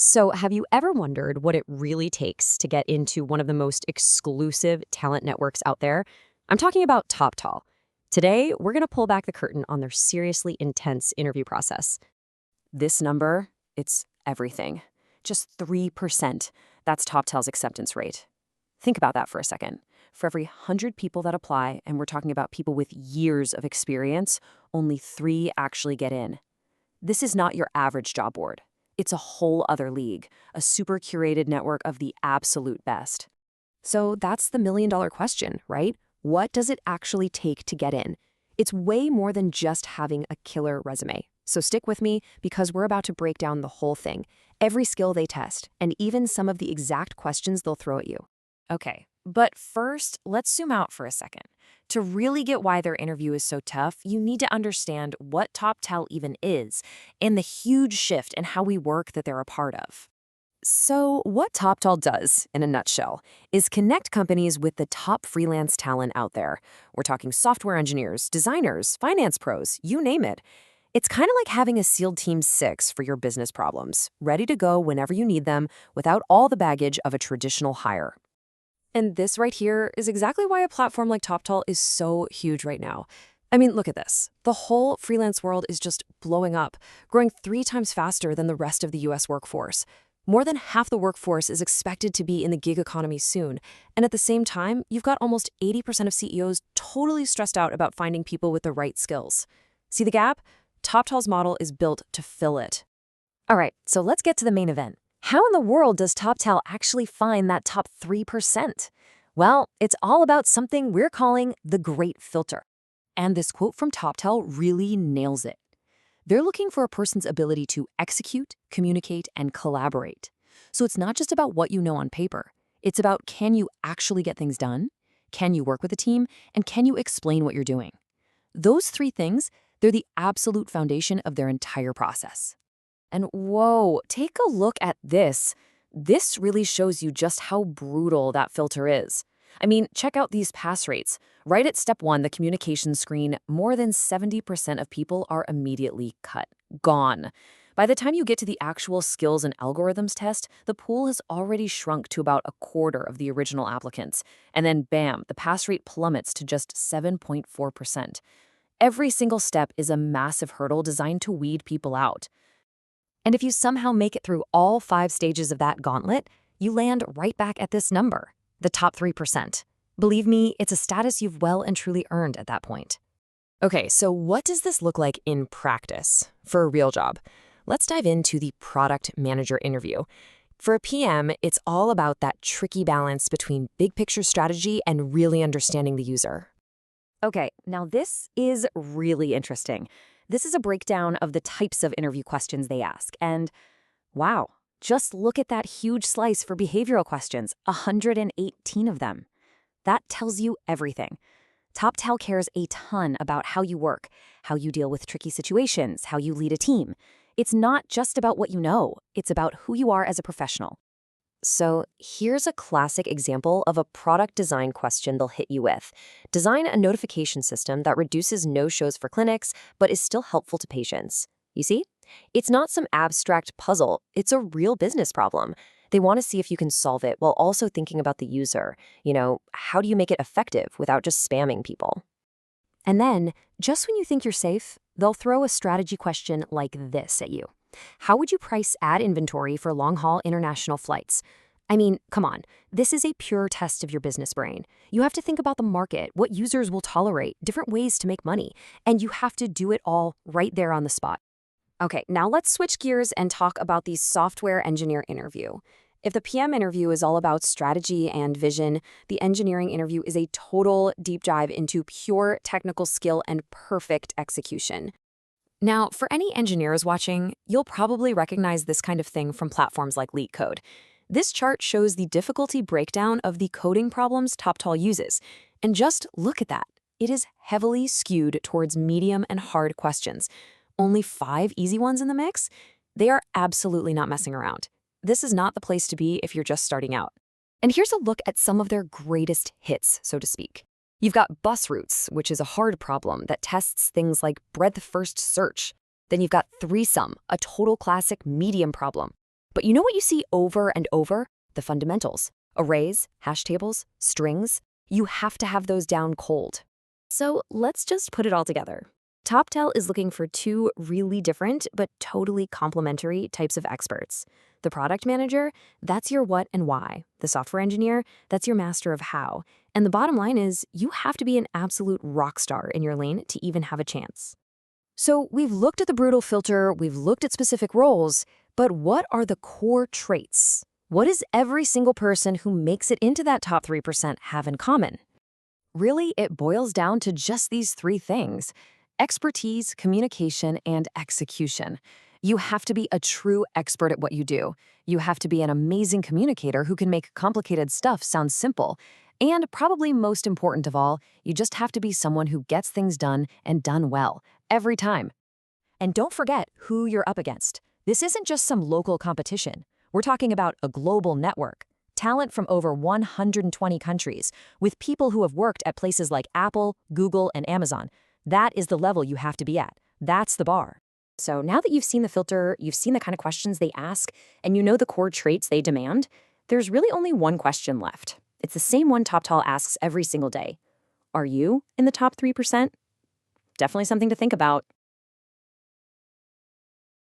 So, have you ever wondered what it really takes to get into one of the most exclusive talent networks out there? I'm talking about Toptal. Today, we're going to pull back the curtain on their seriously intense interview process. This number, it's everything. Just 3%. That's Toptal's acceptance rate. Think about that for a second. For every 100 people that apply, and we're talking about people with years of experience, only 3 actually get in. This is not your average job board. It's a whole other league, a super curated network of the absolute best. So that's the million-dollar question, right? What does it actually take to get in? It's way more than just having a killer resume. So stick with me because we're about to break down the whole thing, every skill they test, and even some of the exact questions they'll throw at you. Okay, but first, let's zoom out for a second. To really get why their interview is so tough, you need to understand what Toptal even is and the huge shift in how we work that they're a part of. So, what Toptal does, in a nutshell, is connect companies with the top freelance talent out there. We're talking software engineers, designers, finance pros, you name it. It's kind of like having a SEAL Team 6 for your business problems, ready to go whenever you need them without all the baggage of a traditional hire. And this right here is exactly why a platform like Toptal is so huge right now. I mean, look at this. The whole freelance world is just blowing up, growing 3 times faster than the rest of the US workforce. More than half the workforce is expected to be in the gig economy soon. And at the same time, you've got almost 80% of CEOs totally stressed out about finding people with the right skills. See the gap? Toptal's model is built to fill it. All right, so let's get to the main event. How in the world does Toptal actually find that top 3%? Well, it's all about something we're calling the great filter. And this quote from Toptal really nails it. They're looking for a person's ability to execute, communicate, and collaborate. So it's not just about what you know on paper. It's about, can you actually get things done? Can you work with a team? And can you explain what you're doing? Those 3 things, they're the absolute foundation of their entire process. And whoa, take a look at this. This really shows you just how brutal that filter is. I mean, check out these pass rates. Right at step 1, the communication screen, more than 70% of people are immediately cut, gone. By the time you get to the actual skills and algorithms test, the pool has already shrunk to about a quarter of the original applicants. And then bam, the pass rate plummets to just 7.4%. Every single step is a massive hurdle designed to weed people out. And if you somehow make it through all 5 stages of that gauntlet, you land right back at this number, the top 3%. Believe me, it's a status you've well and truly earned at that point. Okay, so what does this look like in practice for a real job? Let's dive into the product manager interview. For a PM, it's all about that tricky balance between big picture strategy and really understanding the user. Okay, now this is really interesting. This is a breakdown of the types of interview questions they ask. And wow, just look at that huge slice for behavioral questions, 118 of them. That tells you everything. Toptal cares a ton about how you work, how you deal with tricky situations, how you lead a team. It's not just about what you know, it's about who you are as a professional. So here's a classic example of a product design question they'll hit you with. Design a notification system that reduces no-shows for clinics, but is still helpful to patients. You see? It's not some abstract puzzle. It's a real business problem. They want to see if you can solve it while also thinking about the user. How do you make it effective without just spamming people? And then, just when you think you're safe, they'll throw a strategy question like this at you. How would you price ad inventory for long-haul international flights? I mean, come on, this is a pure test of your business brain. You have to think about the market, what users will tolerate, different ways to make money, and you have to do it all right there on the spot. Okay, now let's switch gears and talk about the software engineer interview. If the PM interview is all about strategy and vision, the engineering interview is a total deep dive into pure technical skill and perfect execution. Now, for any engineers watching, you'll probably recognize this kind of thing from platforms like LeetCode. This chart shows the difficulty breakdown of the coding problems Toptal uses. And just look at that. It is heavily skewed towards medium and hard questions. Only 5 easy ones in the mix? They are absolutely not messing around. This is not the place to be if you're just starting out. And here's a look at some of their greatest hits, so to speak. You've got bus routes, which is a hard problem that tests things like breadth-first search. Then you've got threesome, a total classic medium problem. But you know what you see over and over? The fundamentals. Arrays, hash tables, strings. You have to have those down cold. So let's just put it all together. Toptal is looking for two really different but totally complementary types of experts. The product manager, that's your what and why. The software engineer, that's your master of how. And the bottom line is, you have to be an absolute rock star in your lane to even have a chance. So we've looked at the brutal filter, we've looked at specific roles, but what are the core traits? What does every single person who makes it into that top 3% have in common? Really, it boils down to just these three things: expertise, communication, and execution. You have to be a true expert at what you do. You have to be an amazing communicator who can make complicated stuff sound simple. And probably most important of all, you just have to be someone who gets things done and done well, every time. And don't forget who you're up against. This isn't just some local competition. We're talking about a global network. Talent from over 120 countries, with people who have worked at places like Apple, Google, and Amazon. That is the level you have to be at. That's the bar. So now that you've seen the filter, you've seen the kind of questions they ask, and you know the core traits they demand, there's really only one question left. It's the same one Toptal asks every single day. Are you in the top 3%? Definitely something to think about.